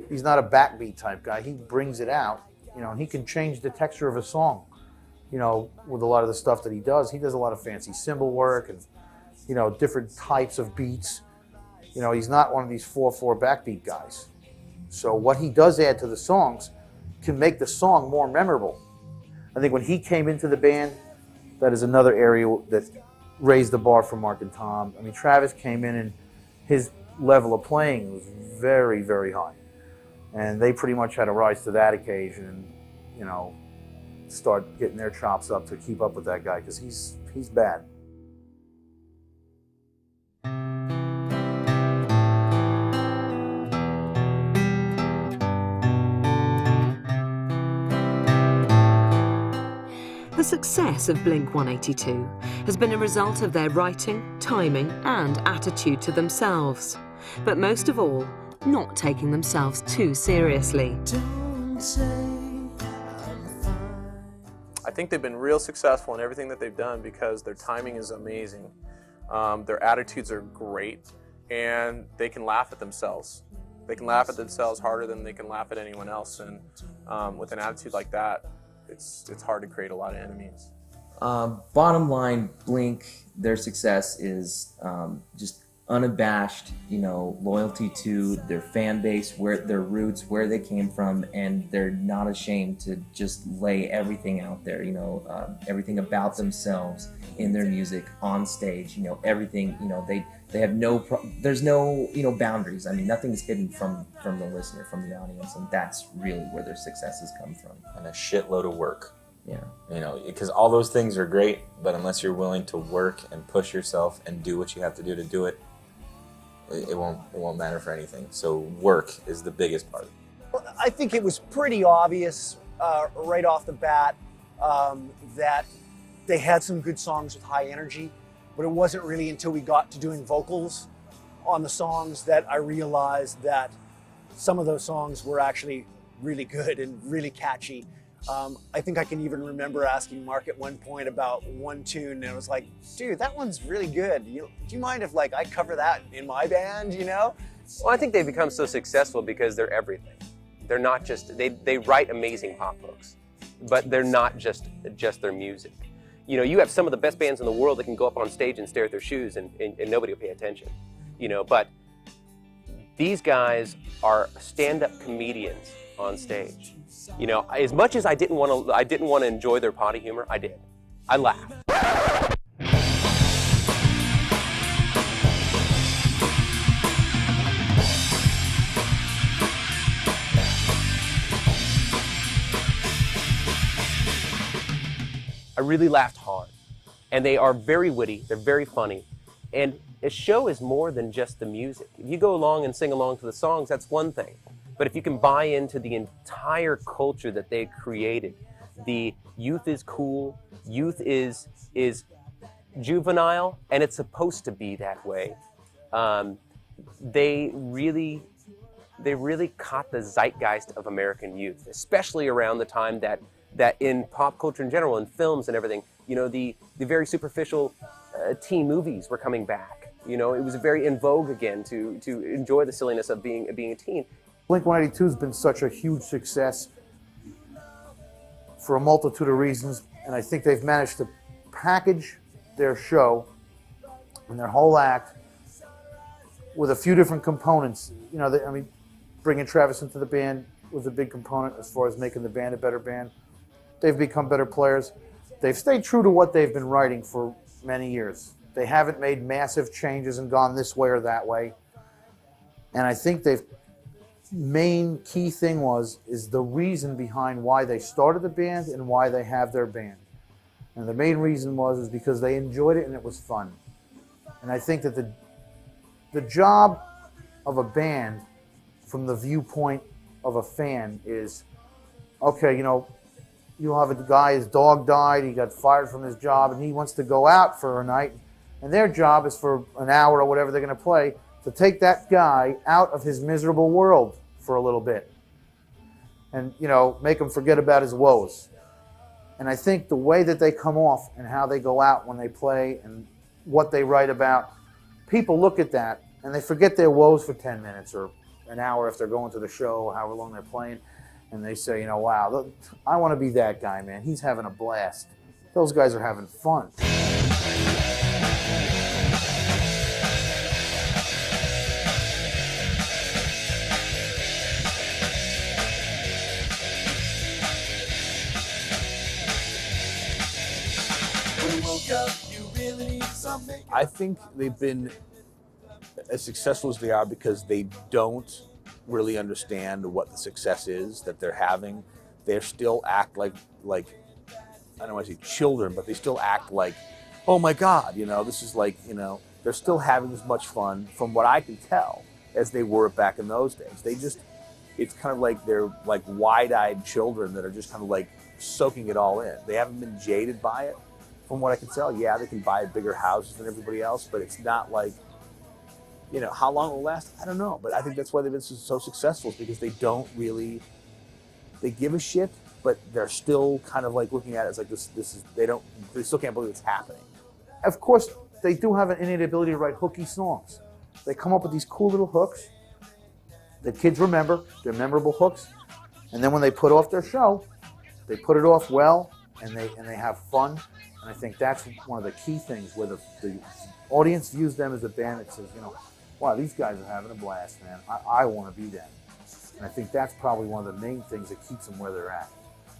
not a backbeat type guy. He brings it out, you know, and he can change the texture of a song, you know, with a lot of the stuff that he does. He does a lot of fancy cymbal work and, you know, different types of beats. You know, he's not one of these 4/4 backbeat guys. So what he does add to the songs can make the song more memorable. I think when he came into the band, that is another area that raised the bar for Mark and Tom. I mean, Travis came in and his level of playing was very, very high. And they pretty much had to rise to that occasion and, you know, start getting their chops up to keep up with that guy, because he's bad. The success of Blink-182 has been a result of their writing, timing, and attitude to themselves. But most of all, not taking themselves too seriously. I think they've been real successful in everything that they've done because their timing is amazing. Their attitudes are great, and they can laugh at themselves. They can laugh at themselves harder than they can laugh at anyone else, and with an attitude like that, it's hard to create a lot of enemies. Bottom line, Blink, their success is just unabashed, loyalty to their fan base, where their roots, where they came from, and they're not ashamed to just lay everything out there, everything about themselves in their music, on stage, everything, they have there's no, boundaries. I mean, nothing's hidden from the listener, from the audience, and that's really where their successes come from. And a shitload of work. Yeah. Because all those things are great, but unless you're willing to work and push yourself and do what you have to do to do it, it won't matter for anything. So work is the biggest part. I think it was pretty obvious right off the bat that they had some good songs with high energy, but it wasn't really until we got to doing vocals on the songs that I realized that some of those songs were actually really good and really catchy. I think I can even remember asking Mark at one point about one tune, and I was like, dude, that one's really good. Do you mind if I cover that in my band, Well, I think they've become so successful because they're everything. They're not just, they write amazing pop hooks, but they're not just their music. You have some of the best bands in the world that can go up on stage and stare at their shoes and nobody will pay attention, but these guys are stand-up comedians on stage. As much as I didn't want to enjoy their potty humor, I did. I laughed. I really laughed hard. And they are very witty, they're very funny. And a show is more than just the music. If you go along and sing along to the songs, that's one thing. But if you can buy into the entire culture that they created, the youth is cool, youth is juvenile, and it's supposed to be that way. They really caught the zeitgeist of American youth, especially around the time that in pop culture in general, in films and everything, the very superficial teen movies were coming back. It was very in vogue again to enjoy the silliness of being a teen. Blink-182 has been such a huge success for a multitude of reasons, and I think they've managed to package their show and their whole act with a few different components. Bringing Travis into the band was a big component as far as making the band a better band. They've become better players. They've stayed true to what they've been writing for many years. They haven't made massive changes and gone this way or that way. And I think they've main key thing is the reason behind why they started the band and why they have their band. And the main reason is because they enjoyed it and it was fun. And I think that the job of a band from the viewpoint of a fan is, okay, you'll have a guy, his dog died, he got fired from his job, and he wants to go out for a night, and their job is for an hour or whatever they're going to play, to take that guy out of his miserable world for a little bit and, make him forget about his woes. And I think the way that they come off and how they go out when they play and what they write about, people look at that and they forget their woes for 10 minutes or an hour if they're going to the show, however long they're playing, and they say, wow, I want to be that guy, man. He's having a blast. Those guys are having fun. I think they've been as successful as they are because they don't really understand what the success is that they're having. They still act like I don't want to say children, but they still act like, oh my God, this is they're still having as much fun, from what I can tell, as they were back in those days. It's kind of like they're like wide-eyed children that are just kind of soaking it all in. They haven't been jaded by it. From what I can tell, yeah, they can buy bigger houses than everybody else, but it's not like, how long it will last, I don't know. But I think that's why they've been so successful, is because they give a shit, but they're still kind of looking at it as they still can't believe it's happening. Of course, they do have an innate ability to write hooky songs. They come up with these cool little hooks that kids remember. They're memorable hooks. And then when they put off their show, they put it off well, and they have fun. And I think that's one of the key things where the audience views them as a band that says, wow, these guys are having a blast, man. I want to be them. And I think that's probably one of the main things that keeps them where they're at.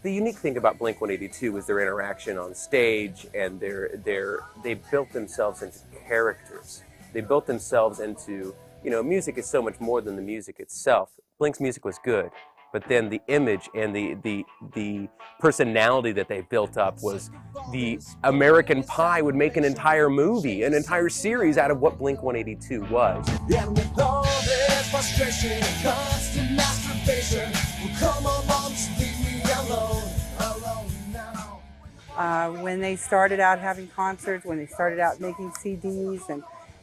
The unique thing about Blink-182 was their interaction on stage, and they built themselves into characters. They built themselves into, music is so much more than the music itself. Blink's music was good, but then the image and the personality that they built up was the American Pie would make an entire movie, an entire series out of what Blink-182 was. And with all this frustration and constant masturbation, well, come on, mom, just leave me alone now. When they started out having concerts, when they started out making CDs,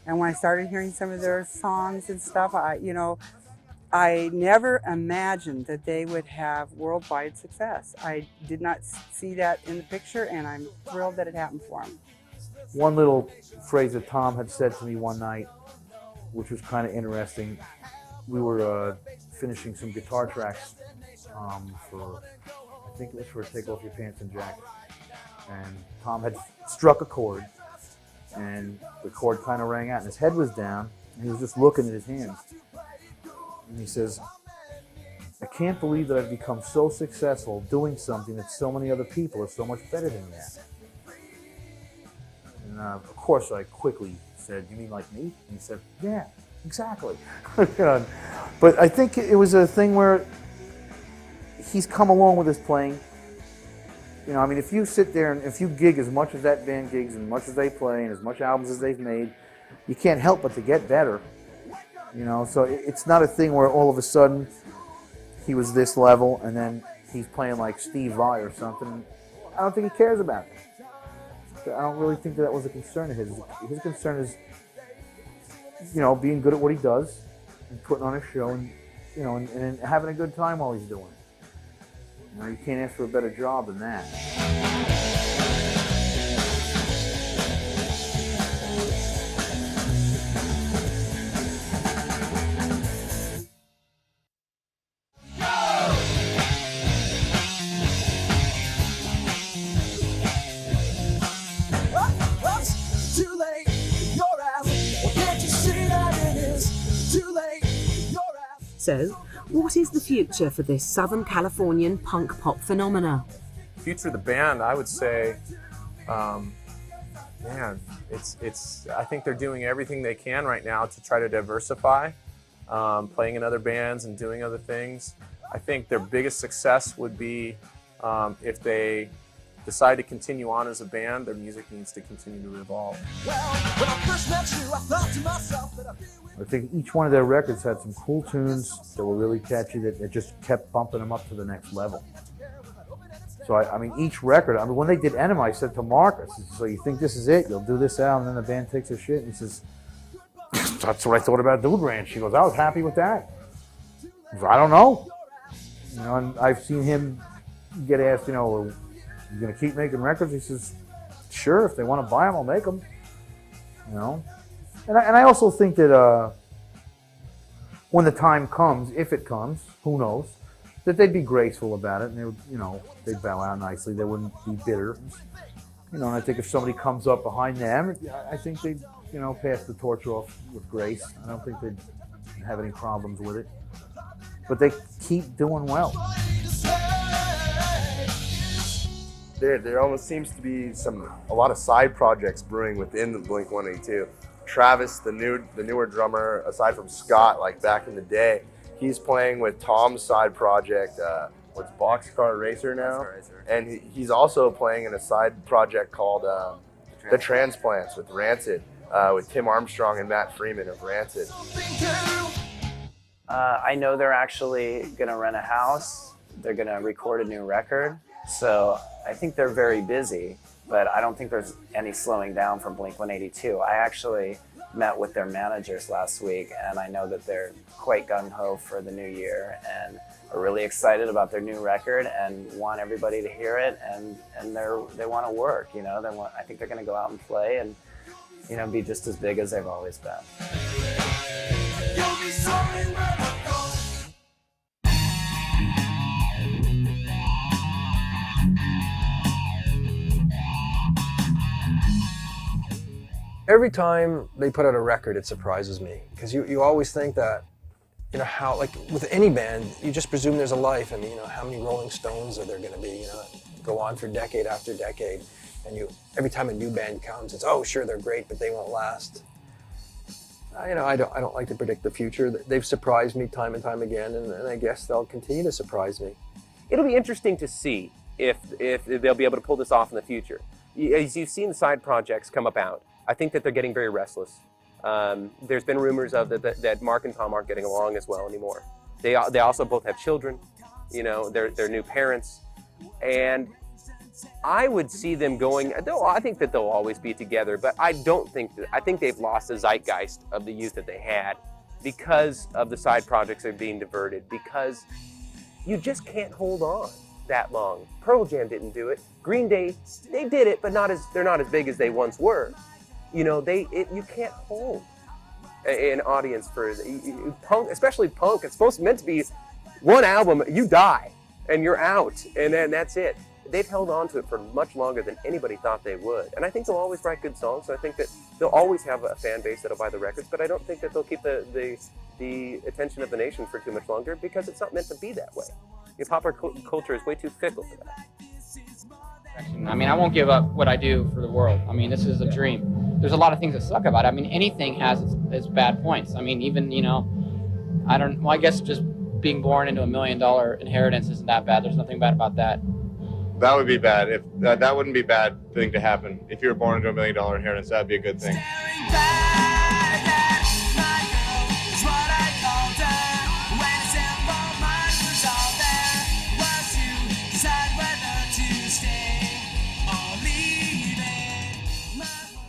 and when I started hearing some of their songs and stuff, I never imagined that they would have worldwide success. I did not see that in the picture, and I'm thrilled that it happened for them. One little phrase that Tom had said to me one night, which was kind of interesting. We were finishing some guitar tracks for, I think it was for Take Off Your Pants and Jack. And Tom had struck a chord, and the chord kind of rang out, and his head was down, and he was just looking at his hands. And he says, I can't believe that I've become so successful doing something that so many other people are so much better than me at. And of course I quickly said, you mean like me? And he said, yeah, exactly. But I think it was a thing where he's come along with his playing. If you sit there and if you gig as much as that band gigs and as much as they play and as much albums as they've made, you can't help but to get better. So it's not a thing where all of a sudden he was this level and then he's playing like Steve Vai or something. I don't think he cares about it. I don't really think that was a concern of his. His concern is, being good at what he does and putting on a show and, and having a good time while he's doing it. You can't ask for a better job than that. So, what is the future for this Southern Californian punk pop phenomena? Future of the band, I would say, it's. I think they're doing everything they can right now to try to diversify, playing in other bands and doing other things. I think their biggest success would be if they decide to continue on as a band. Their music needs to continue to evolve. I think each one of their records had some cool tunes that were really catchy that just kept bumping them up to the next level. So each record, when they did Enema, I said to Marcus, so you think this is it? You'll do this out, and then the band takes a shit, and he says, that's what I thought about Dude Ranch. She goes, I was happy with that. I goes, I don't know. And I've seen him get asked, you going to keep making records? He says, sure, if they want to buy them, I'll make them. And I also think that when the time comes, if it comes, who knows, that they'd be graceful about it, and they would, they'd bow out nicely. They wouldn't be bitter. And I think if somebody comes up behind them, I think they'd, pass the torch off with grace. I don't think they'd have any problems with it. But they keep doing well. There almost seems to be a lot of side projects brewing within the Blink-182. Travis, the newer drummer, aside from Scott, like back in the day, he's playing with Tom's side project, what's Boxcar Racer now, and he's also playing in a side project called The Transplants with Rancid, with Tim Armstrong and Matt Freeman of Rancid. I know they're actually going to rent a house. They're going to record a new record. So I think they're very busy, but I don't think there's any slowing down from Blink-182. I actually met with their managers last week, and I know that they're quite gung-ho for the new year and are really excited about their new record and want everybody to hear it, and they want to work. I think they're going to go out and play and be just as big as they've always been. You'll be sorry when I'm gone. Every time they put out a record, it surprises me, because you always think that, you know, how, like with any band, you just presume there's a life. I mean, you know, how many Rolling Stones are there going to be, you know, go on for decade after decade, and every time a new band comes, it's, oh, sure, they're great, but they won't last. You know, I don't like to predict the future. They've surprised me time and time again, and I guess they'll continue to surprise me. It'll be interesting to see if they'll be able to pull this off in the future. As you've seen the side projects come about, I think that they're getting very restless. There's been rumors of that Mark and Tom aren't getting along as well anymore. They also both have children, you know, they're new parents, and I would see them going. I think that they'll always be together, but I think they've lost the zeitgeist of the youth that they had because of the side projects that are being diverted. Because you just can't hold on that long. Pearl Jam didn't do it. Green Day, they did it, but they're not as big as they once were. You know, you can't hold an audience for punk, especially punk. It's meant to be one album, you die, and you're out, and then that's it. They've held on to it for much longer than anybody thought they would. And I think they'll always write good songs. I think that they'll always have a fan base that'll buy the records, but I don't think that they'll keep the attention of the nation for too much longer, because it's not meant to be that way. Popular culture is way too fickle for that. I mean, I won't give up what I do for the world. I mean, this is a dream. There's a lot of things that suck about it. I mean, anything has its bad points. I mean, even, you know, I guess just being born into $1 million inheritance isn't that bad. There's nothing bad about that. That would be bad. If that wouldn't be a bad thing to happen. If you were born into $1 million inheritance, that'd be a good thing.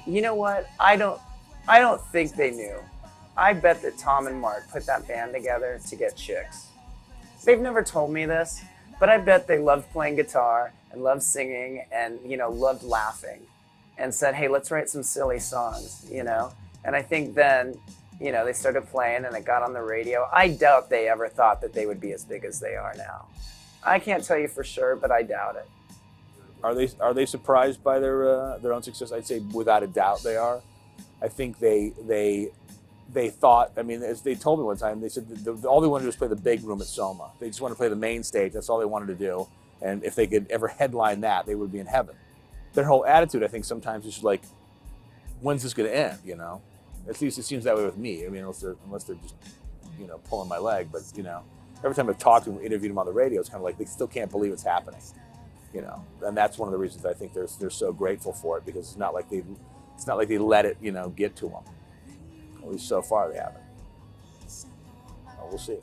You know what? I don't think they knew. I bet that Tom and Mark put that band together to get chicks. They've never told me this, but I bet they loved playing guitar and loved singing and, you know, loved laughing, and said, hey, let's write some silly songs, you know? And I think then, you know, they started playing and it got on the radio. I doubt they ever thought that they would be as big as they are now. I can't tell you for sure, but I doubt it. Are they surprised by their own success? I'd say without a doubt they are. I think they thought, I mean, as they told me one time, they said that all they wanted to do was play the big room at Soma. They just wanted to play the main stage. That's all they wanted to do. And if they could ever headline that, they would be in heaven. Their whole attitude, I think, sometimes is just like, when's this going to end, you know? At least it seems that way with me. I mean, unless they're just, you know, pulling my leg. But, you know, every time I've talked to them, interviewed them on the radio, it's kind of like they still can't believe it's happening. You know, and that's one of the reasons I think they're so grateful for it, because it's not like they let it, you know, get to them. At least so far they haven't. Well, we'll see.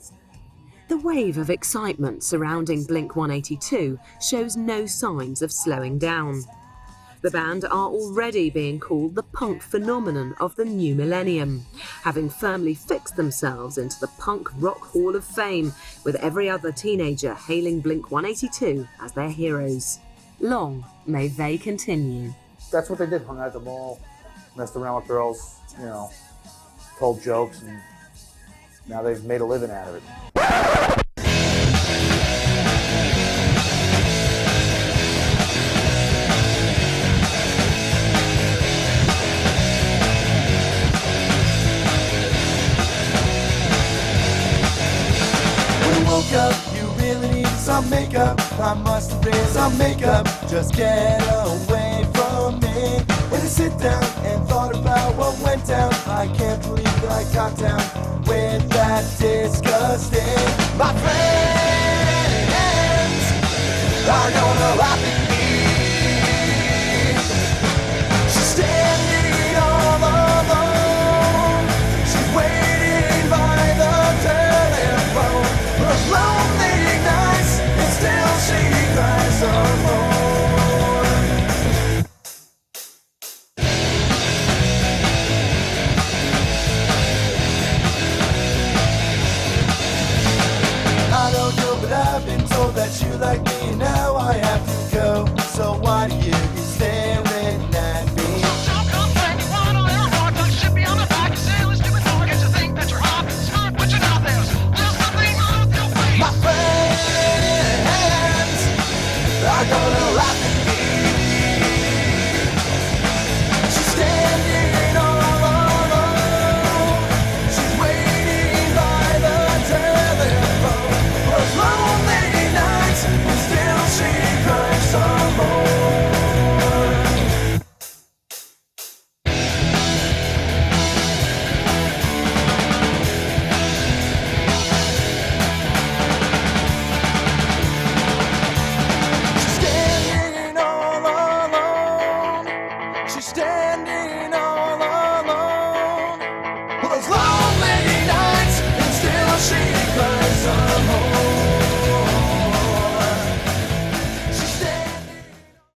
The wave of excitement surrounding Blink-182 shows no signs of slowing down. The band are already being called the punk phenomenon of the new millennium, having firmly fixed themselves into the punk rock hall of fame, with every other teenager hailing Blink-182 as their heroes. Long may they continue. That's what they did, hung out at the mall, messed around with girls, you know, told jokes, and now they've made a living out of it. Woke up, you really need some makeup. I must have been some makeup. Just get away from me. When I sit down and thought about what went down, I can't believe that I got down with that disgusting. My friends are gonna laugh at me.